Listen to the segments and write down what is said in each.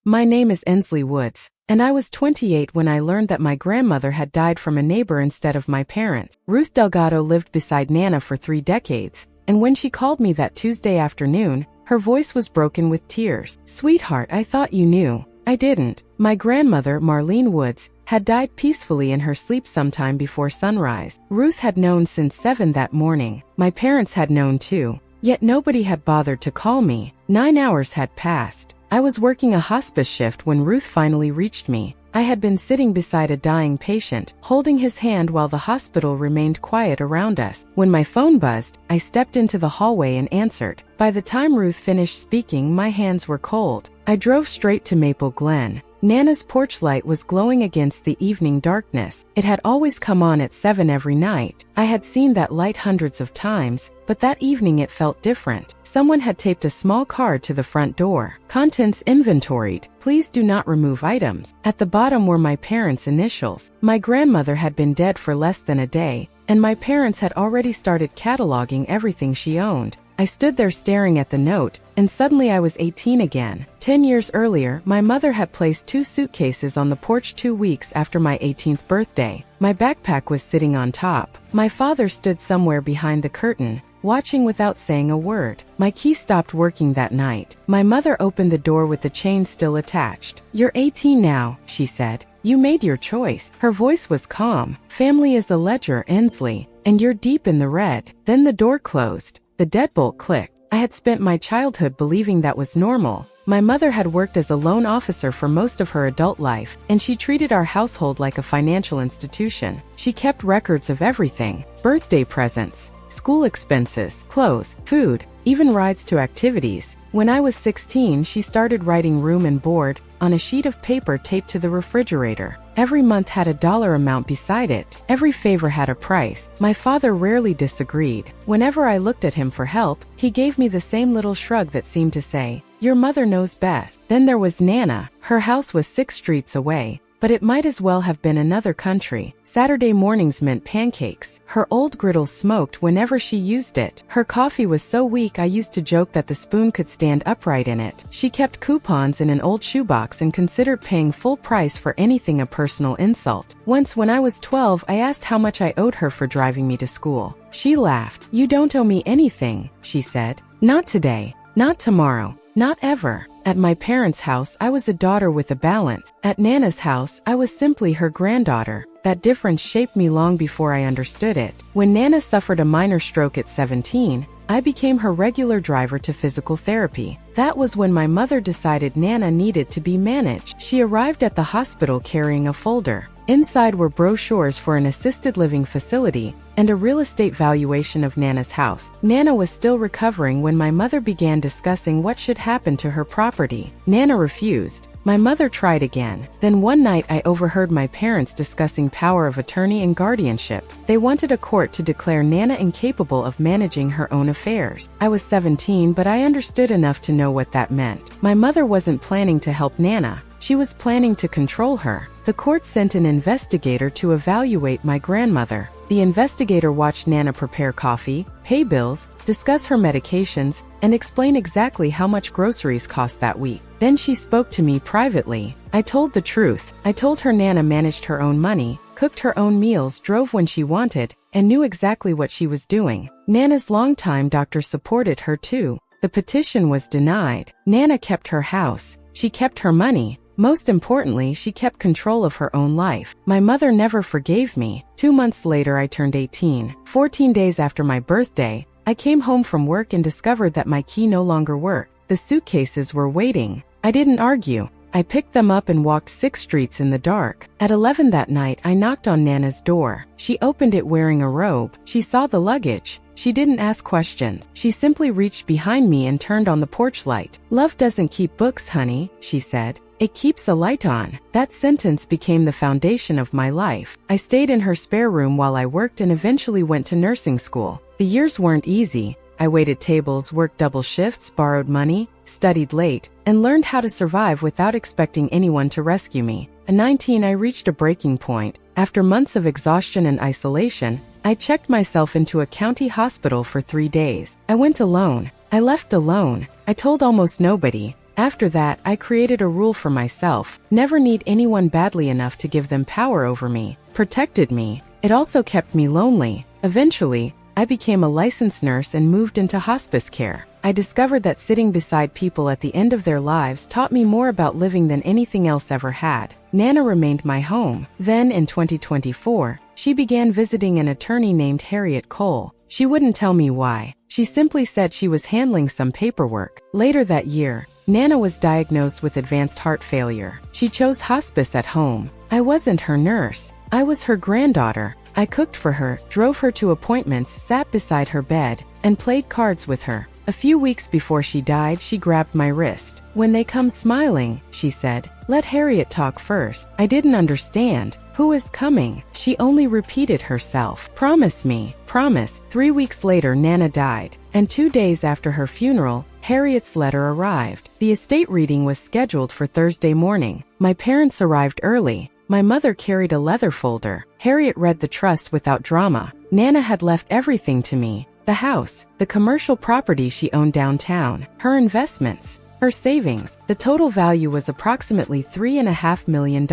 My name is Ensley Woods, and I was 28 when I learned that my grandmother had died from a neighbor instead of my parents. Ruth Delgado lived beside Nana for 3 decades, and when she called me that Tuesday afternoon, her voice was broken with tears. "Sweetheart, I thought you knew." I didn't. My grandmother, Marlene Woods, had died peacefully in her sleep sometime before sunrise. Ruth had known since 7 that morning. My parents had known too. Yet nobody had bothered to call me. 9 hours had passed. I was working a hospice shift when Ruth finally reached me. I had been sitting beside a dying patient, holding his hand while the hospital remained quiet around us. When my phone buzzed, I stepped into the hallway and answered. By the time Ruth finished speaking, my hands were cold. I drove straight to Maple Glen. Nana's porch light was glowing against the evening darkness. It had always come on at 7 every night. I had seen that light hundreds of times, but that evening it felt different. Someone had taped a small card to the front door. "Contents inventoried. Please do not remove items." At the bottom were my parents' initials. My grandmother had been dead for less than a day, and my parents had already started cataloging everything she owned. I stood there staring at the note, and suddenly I was 18 again. 10 years earlier, my mother had placed 2 suitcases on the porch 2 weeks after my 18th birthday. My backpack was sitting on top. My father stood somewhere behind the curtain, watching without saying a word. My key stopped working that night. My mother opened the door with the chain still attached. "You're 18 now," she said. "You made your choice." Her voice was calm. "Family is a ledger, Ensley, and you're deep in the red." Then the door closed. The deadbolt clicked. I had spent my childhood believing that was normal. My mother had worked as a loan officer for most of her adult life, and she treated our household like a financial institution. She kept records of everything: birthday presents, school expenses, clothes, food, even rides to activities. When I was 16, she started writing room and board on a sheet of paper taped to the refrigerator. Every month had a dollar amount beside it. Every favor had a price. My father rarely disagreed. Whenever I looked at him for help, he gave me the same little shrug that seemed to say, "Your mother knows best." Then there was Nana. Her house was 6 streets away, but it might as well have been another country. Saturday mornings meant pancakes. Her old griddle smoked whenever she used it. Her coffee was so weak I used to joke that the spoon could stand upright in it. She kept coupons in an old shoebox and considered paying full price for anything a personal insult. Once when I was 12, I asked how much I owed her for driving me to school. She laughed. "You don't owe me anything," she said. "Not today. Not tomorrow. Not ever." At my parents' house, I was a daughter with a balance. At Nana's house, I was simply her granddaughter. That difference shaped me long before I understood it. When Nana suffered a minor stroke at 17, I became her regular driver to physical therapy. That was when my mother decided Nana needed to be managed. She arrived at the hospital carrying a folder. Inside were brochures for an assisted living facility and a real estate valuation of Nana's house. Nana was still recovering when my mother began discussing what should happen to her property. Nana refused. My mother tried again. Then one night I overheard my parents discussing power of attorney and guardianship. They wanted a court to declare Nana incapable of managing her own affairs. I was 17, but I understood enough to know what that meant. My mother wasn't planning to help Nana. She was planning to control her. The court sent an investigator to evaluate my grandmother. The investigator watched Nana prepare coffee, pay bills, discuss her medications, and explain exactly how much groceries cost that week. Then she spoke to me privately. I told the truth. I told her Nana managed her own money, cooked her own meals, drove when she wanted, and knew exactly what she was doing. Nana's longtime doctor supported her too. The petition was denied. Nana kept her house. She kept her money. Most importantly, she kept control of her own life. My mother never forgave me. 2 months later, I turned 18. 14 days after my birthday, I came home from work and discovered that my key no longer worked. The suitcases were waiting. I didn't argue. I picked them up and walked 6 streets in the dark. At 11 that night, I knocked on Nana's door. She opened it wearing a robe. She saw the luggage. She didn't ask questions. She simply reached behind me and turned on the porch light. "Love doesn't keep books, honey," she said. "It keeps a light on." That sentence became the foundation of my life. I stayed in her spare room while I worked and eventually went to nursing school. The years weren't easy. I waited tables, worked double shifts, borrowed money, studied late, and learned how to survive without expecting anyone to rescue me. At 19, I reached a breaking point. After months of exhaustion and isolation, I checked myself into a county hospital for 3 days. I went alone. I left alone. I told almost nobody. After that, I created a rule for myself: never need anyone badly enough to give them power over me. Protected me. It also kept me lonely. Eventually, I became a licensed nurse and moved into hospice care. I discovered that sitting beside people at the end of their lives taught me more about living than anything else ever had. Nana remained my home. Then, in 2024, she began visiting an attorney named Harriet Cole. She wouldn't tell me why. She simply said she was handling some paperwork. Later that year, Nana was diagnosed with advanced heart failure. She chose hospice at home. I wasn't her nurse. I was her granddaughter. I cooked for her, drove her to appointments, sat beside her bed, and played cards with her. A few weeks before she died, she grabbed my wrist. "When they come smiling," she said, "let Harriet talk first." I didn't understand. Who is coming? She only repeated herself. "Promise me." Promise. 3 weeks later, Nana died. And 2 days after her funeral, Harriet's letter arrived. The estate reading was scheduled for Thursday morning. My parents arrived early. My mother carried a leather folder. Harriet read the trust without drama. Nana had left everything to me: the house, the commercial property she owned downtown, her investments, her savings. The total value was approximately $3.5 million.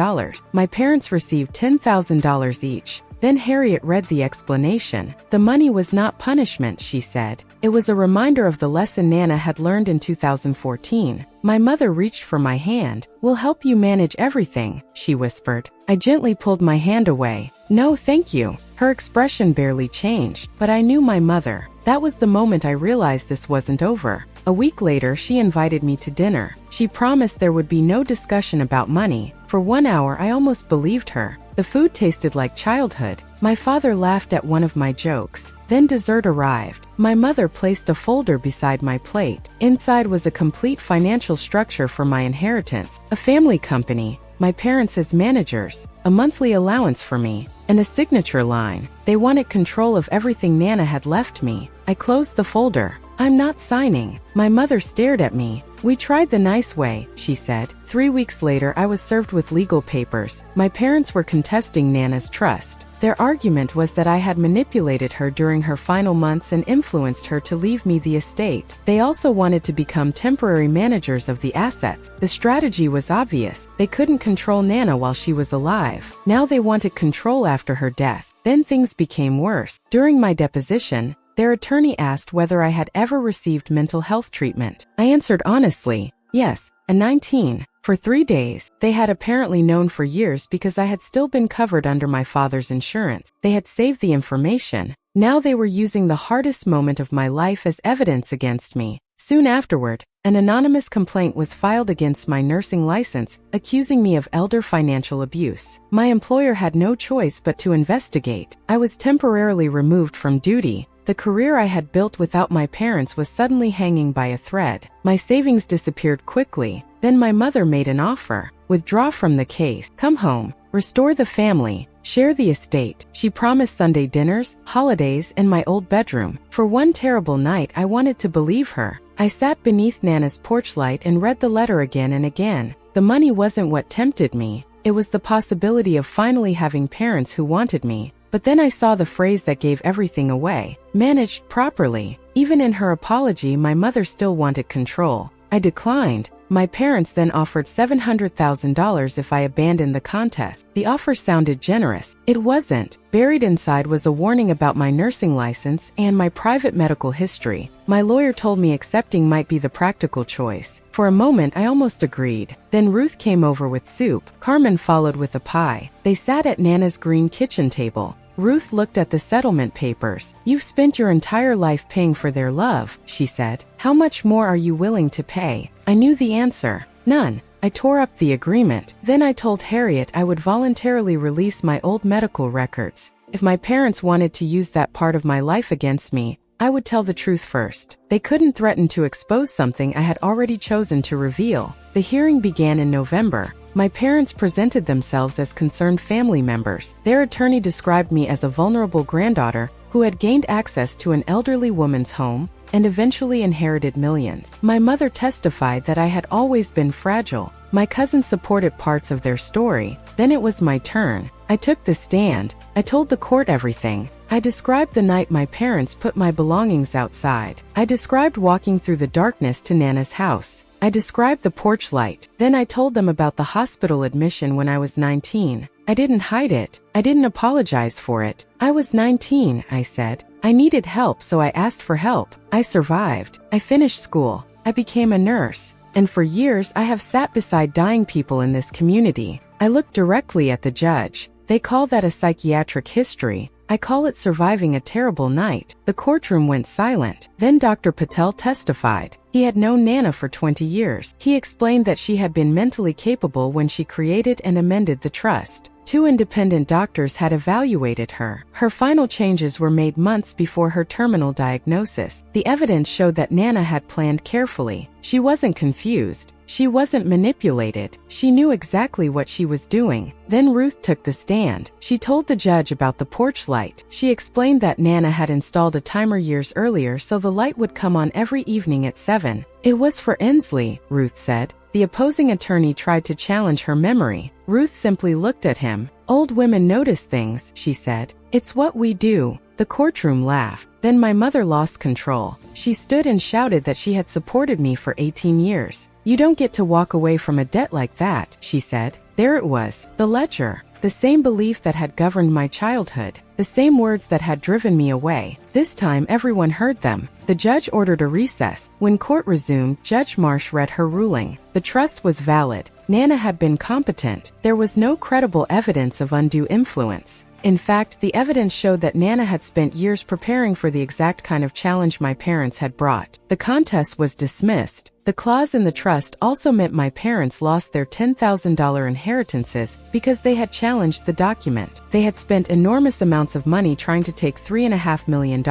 My parents received $10,000 each. Then Harriet read the explanation. The money was not punishment, she said. It was a reminder of the lesson Nana had learned in 2014. My mother reached for my hand. "We'll help you manage everything," she whispered. I gently pulled my hand away. "No, thank you." Her expression barely changed, but I knew my mother. That was the moment I realized this wasn't over. A week later, she invited me to dinner. She promised there would be no discussion about money. For 1 hour, I almost believed her. The food tasted like childhood. My father laughed at one of my jokes. Then dessert arrived. My mother placed a folder beside my plate. Inside was a complete financial structure for my inheritance, a family company, my parents as managers, a monthly allowance for me, and a signature line. They wanted control of everything Nana had left me. I closed the folder. "I'm not signing." My mother stared at me. "We tried the nice way," she said. 3 weeks later, I was served with legal papers. My parents were contesting Nana's trust. Their argument was that I had manipulated her during her final months and influenced her to leave me the estate. They also wanted to become temporary managers of the assets. The strategy was obvious. They couldn't control Nana while she was alive. Now they wanted control after her death. Then things became worse. During my deposition, their attorney asked whether I had ever received mental health treatment. I answered honestly, yes, at 19. For 3 days, they had apparently known for years because I had still been covered under my father's insurance. They had saved the information. Now they were using the hardest moment of my life as evidence against me. Soon afterward, an anonymous complaint was filed against my nursing license, accusing me of elder financial abuse. My employer had no choice but to investigate. I was temporarily removed from duty. The career I had built without my parents was suddenly hanging by a thread. My savings disappeared quickly. Then my mother made an offer: withdraw from the case, come home, restore the family, share the estate. She promised Sunday dinners, holidays, and my old bedroom. For one terrible night, I wanted to believe her. I sat beneath Nana's porch light and read the letter again and again. The money wasn't what tempted me. It was the possibility of finally having parents who wanted me. But then I saw the phrase that gave everything away: managed properly. Even in her apology, my mother still wanted control. I declined. My parents then offered $700,000 if I abandoned the contest. The offer sounded generous. It wasn't. Buried inside was a warning about my nursing license and my private medical history. My lawyer told me accepting might be the practical choice. For a moment, I almost agreed. Then Ruth came over with soup. Carmen followed with a pie. They sat at Nana's green kitchen table. Ruth looked at the settlement papers. "You've spent your entire life paying for their love," she said. "How much more are you willing to pay?" I knew the answer. None. I tore up the agreement. Then I told Harriet I would voluntarily release my old medical records. If my parents wanted to use that part of my life against me, I would tell the truth first. They couldn't threaten to expose something I had already chosen to reveal. The hearing began in November. My parents presented themselves as concerned family members. Their attorney described me as a vulnerable granddaughter who had gained access to an elderly woman's home and eventually inherited millions. My mother testified that I had always been fragile. My cousins supported parts of their story. Then it was my turn. I took the stand. I told the court everything. I described the night my parents put my belongings outside. I described walking through the darkness to Nana's house. I described the porch light. Then I told them about the hospital admission when I was 19. I didn't hide it. I didn't apologize for it. I was 19, I said. I needed help, so I asked for help. I survived. I finished school. I became a nurse. And for years I have sat beside dying people in this community. I looked directly at the judge. They call that a psychiatric history. I call it surviving a terrible night. The courtroom went silent. Then Dr. Patel testified. He had known Nana for 20 years. He explained that she had been mentally capable when she created and amended the trust. 2 independent doctors had evaluated her. Her final changes were made months before her terminal diagnosis. The evidence showed that Nana had planned carefully. She wasn't confused. She wasn't manipulated. She knew exactly what she was doing. Then Ruth took the stand. She told the judge about the porch light. She explained that Nana had installed a timer years earlier so the light would come on every evening at 7. It was for Ensley, Ruth said. The opposing attorney tried to challenge her memory. Ruth simply looked at him. Old women notice things, she said. It's what we do. The courtroom laughed. Then my mother lost control. She stood and shouted that she had supported me for 18 years. You don't get to walk away from a debt like that, she said. There it was, the ledger. The same belief that had governed my childhood. The same words that had driven me away. This time everyone heard them. The judge ordered a recess. When court resumed, Judge Marsh read her ruling. The trust was valid. Nana had been competent. There was no credible evidence of undue influence. In fact, the evidence showed that Nana had spent years preparing for the exact kind of challenge my parents had brought. The contest was dismissed. The clause in the trust also meant my parents lost their $10,000 inheritances because they had challenged the document. They had spent enormous amounts of money trying to take $3.5 million.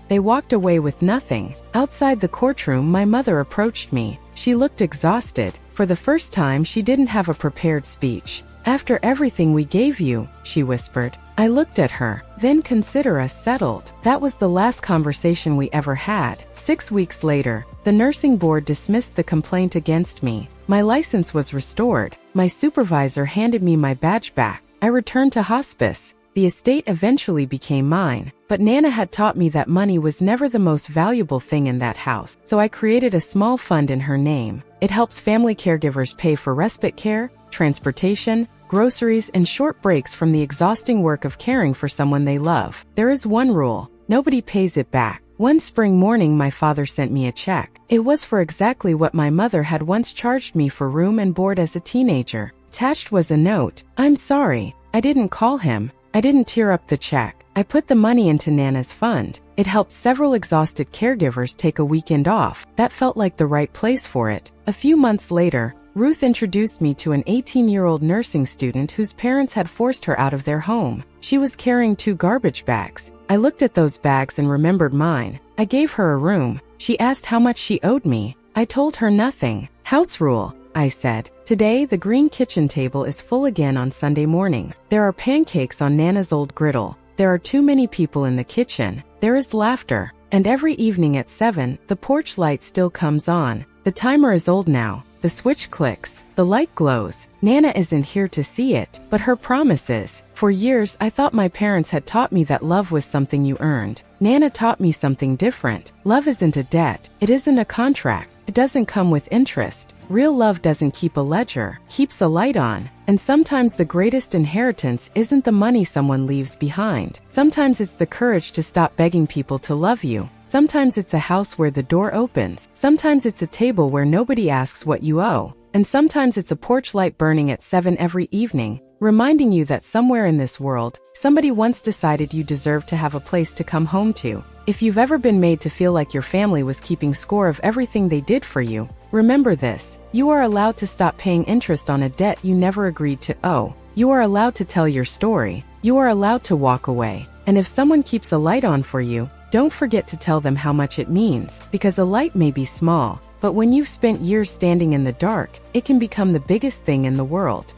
They walked away with nothing. Outside the courtroom, my mother approached me. She looked exhausted. For the first time, she didn't have a prepared speech. After everything we gave you, she whispered. I looked at her. Then consider us settled. That was the last conversation we ever had. 6 weeks later, the nursing board dismissed the complaint against me. My license was restored. My supervisor handed me my badge back. I returned to hospice. The estate eventually became mine. But Nana had taught me that money was never the most valuable thing in that house. So I created a small fund in her name. It helps family caregivers pay for respite care, transportation, groceries, and short breaks from the exhausting work of caring for someone they love. There is one rule: nobody pays it back. One spring morning, my father sent me a check. It was for exactly what my mother had once charged me for room and board as a teenager. Attached was a note. I'm sorry. I didn't call him. I didn't tear up the check. I put the money into Nana's fund. It helped several exhausted caregivers take a weekend off. That felt like the right place for it. A few months later, Ruth introduced me to an 18-year-old nursing student whose parents had forced her out of their home. She was carrying 2 garbage bags. I looked at those bags and remembered mine. I gave her a room. She asked how much she owed me. I told her nothing. House rule, I said. Today, the green kitchen table is full again on Sunday mornings. There are pancakes on Nana's old griddle. There are too many people in the kitchen. There is laughter. And every evening at 7, the porch light still comes on. The timer is old now. The switch clicks. The light glows. Nana isn't here to see it, but her promise is. For years, I thought my parents had taught me that love was something you earned. Nana taught me something different. Love isn't a debt. It isn't a contract. It doesn't come with interest. Real love doesn't keep a ledger, keeps a light on. And sometimes the greatest inheritance isn't the money someone leaves behind. Sometimes it's the courage to stop begging people to love you. Sometimes it's a house where the door opens. Sometimes it's a table where nobody asks what you owe. And sometimes it's a porch light burning at 7 every evening, reminding you that somewhere in this world, somebody once decided you deserve to have a place to come home to. If you've ever been made to feel like your family was keeping score of everything they did for you, remember this: you are allowed to stop paying interest on a debt you never agreed to owe. You are allowed to tell your story. You are allowed to walk away. And if someone keeps a light on for you, don't forget to tell them how much it means, because a light may be small, but when you've spent years standing in the dark, it can become the biggest thing in the world.